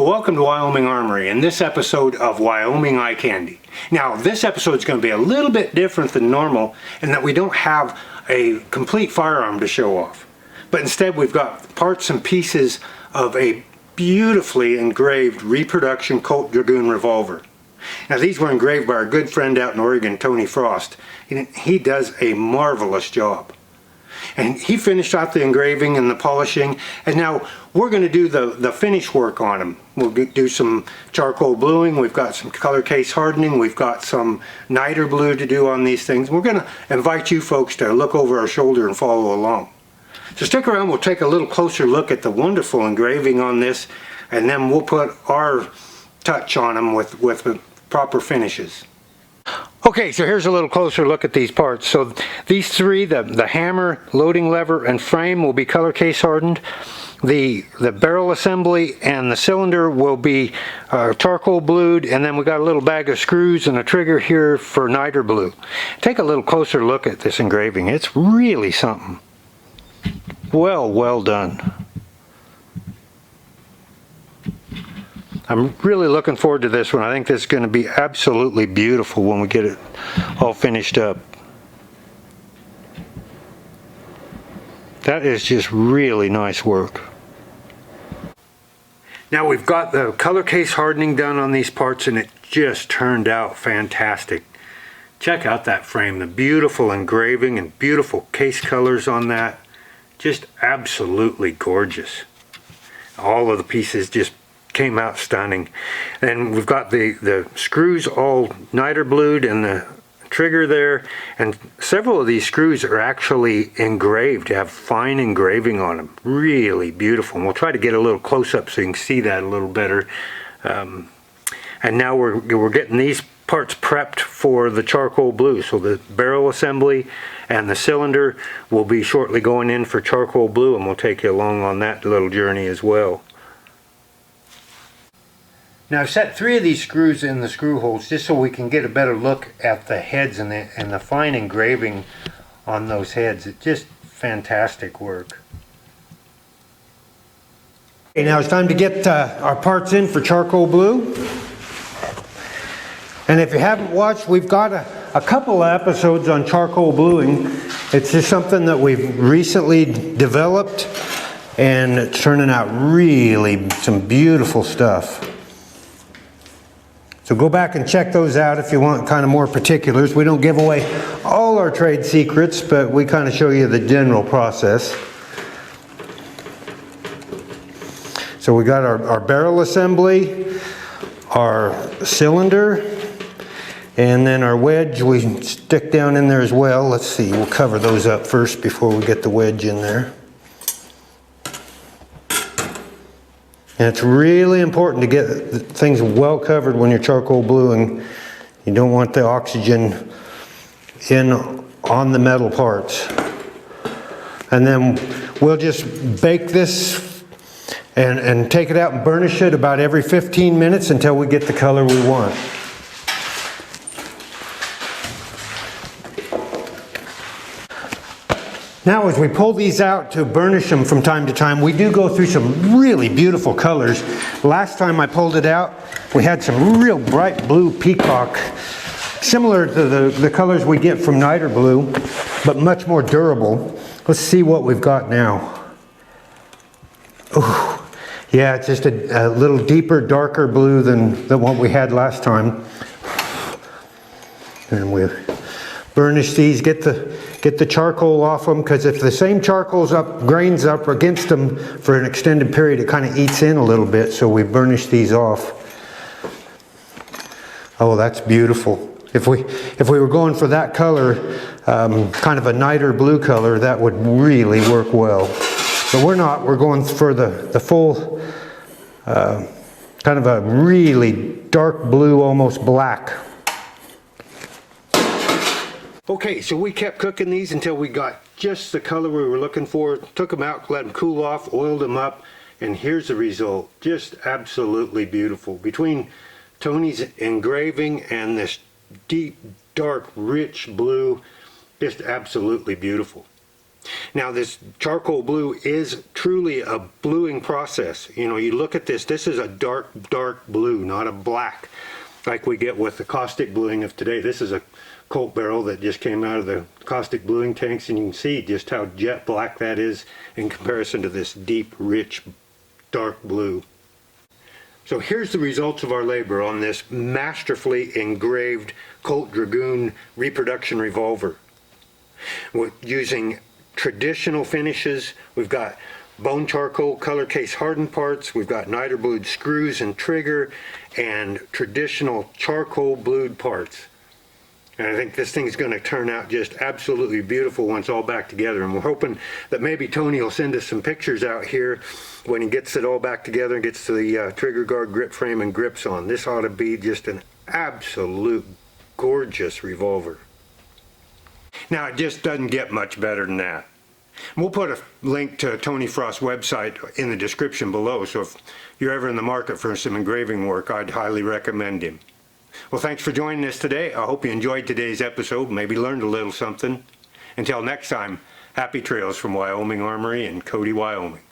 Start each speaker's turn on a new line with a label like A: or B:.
A: welcome to Wyoming Armory and this episode of Wyoming Eye Candy. Now this episode is going to be a little bit different than normal in that we don't have a complete firearm to show off. But instead we've got parts and pieces of a beautifully engraved reproduction Colt Dragoon revolver. Now these were engraved by our good friend out in Oregon, Tony Frost. He does a marvelous job. And he finished out the engraving and the polishing, and now we're going to do the finish work on them. We'll do some charcoal bluing, we've got some color case hardening, we've got some niter blue to do on these things. We're going to invite you folks to look over our shoulder and follow along. So stick around, we'll take a little closer look at the wonderful engraving on this, and then we'll put our touch on them with proper finishes. Okay, so here's a little closer look at these parts. So these three, the hammer, loading lever, and frame will be color case hardened. The barrel assembly and the cylinder will be charcoal blued, and then we got a little bag of screws and a trigger here for niter blue. Take a little closer look at this engraving. It's really something. Well done. I'm really looking forward to this one. I think this is going to be absolutely beautiful when we get it all finished up. That is just really nice work. Now we've got the color case hardening done on these parts, and it just turned out fantastic. Check out that frame, the beautiful engraving and beautiful case colors on that. Just absolutely gorgeous. All of the pieces just came out stunning. And we've got the screws all niter blued and the trigger there, and several of these screws are actually engraved, have fine engraving on them. Really beautiful, and we'll try to get a little close up so you can see that a little better. And now we're getting these parts prepped for the charcoal blue. So the barrel assembly and the cylinder will be shortly going in for charcoal blue, and we'll take you along on that little journey as well. Now I've set 3 of these screws in the screw holes just so we can get a better look at the heads and the fine engraving on those heads. It's just fantastic work. Okay, now it's time to get our parts in for charcoal blue. And if you haven't watched, we've got a couple of episodes on charcoal bluing. It's just something that we've recently developed, and it's turning out really some beautiful stuff. So go back and check those out if you want kind of more particulars. We don't give away all our trade secrets, but we kind of show you the general process. So we got our barrel assembly, our cylinder, and then our wedge we stick down in there as well. Let's see, we'll cover those up first before we get the wedge in there. And it's really important to get things well covered when you're charcoal bluing. You don't want the oxygen in on the metal parts. And then we'll just bake this and take it out and burnish it about every 15 minutes until we get the color we want. Now as we pull these out to burnish them from time to time, we do go through some really beautiful colors. Last time I pulled it out, we had some real bright blue peacock, similar to the colors we get from niter blue, but much more durable. Let's see what we've got now. Ooh, yeah, it's just a little deeper, darker blue than what we had last time. And we burnish these, get the charcoal off them, because if the same charcoal's grains up against them for an extended period, it kind of eats in a little bit, so we burnish these off. Oh, that's beautiful. If we were going for that color, kind of a niter blue color, that would really work well. But we're not. We're going for the full, kind of a really dark blue, almost black. Okay, so we kept cooking these until we got just the color we were looking for. Took them out, let them cool off, oiled them up, and here's the result. Just absolutely beautiful. Between Tony's engraving and this deep, dark, rich blue, just absolutely beautiful. Now this charcoal blue is truly a bluing process. You know, you look at this, this is a dark, dark blue, not a black like we get with the caustic bluing of today. This is a Colt barrel that just came out of the caustic bluing tanks, and you can see just how jet black that is in comparison to this deep, rich, dark blue. So here's the results of our labor on this masterfully engraved Colt Dragoon reproduction revolver. We're using traditional finishes. We've got bone charcoal color case hardened parts. We've got niter blued screws and trigger, and traditional charcoal blued parts. And I think this thing's going to turn out just absolutely beautiful once all back together. And we're hoping that maybe Tony will send us some pictures out here when he gets it all back together and gets the trigger guard, grip frame, and grips on. This ought to be just an absolute gorgeous revolver. Now, it just doesn't get much better than that. We'll put a link to Tony Frost's website in the description below, so if you're ever in the market for some engraving work, I'd highly recommend him. Well, thanks for joining us today. I hope you enjoyed today's episode, maybe learned a little something. Until next time, happy trails from Wyoming Armory in Cody, Wyoming.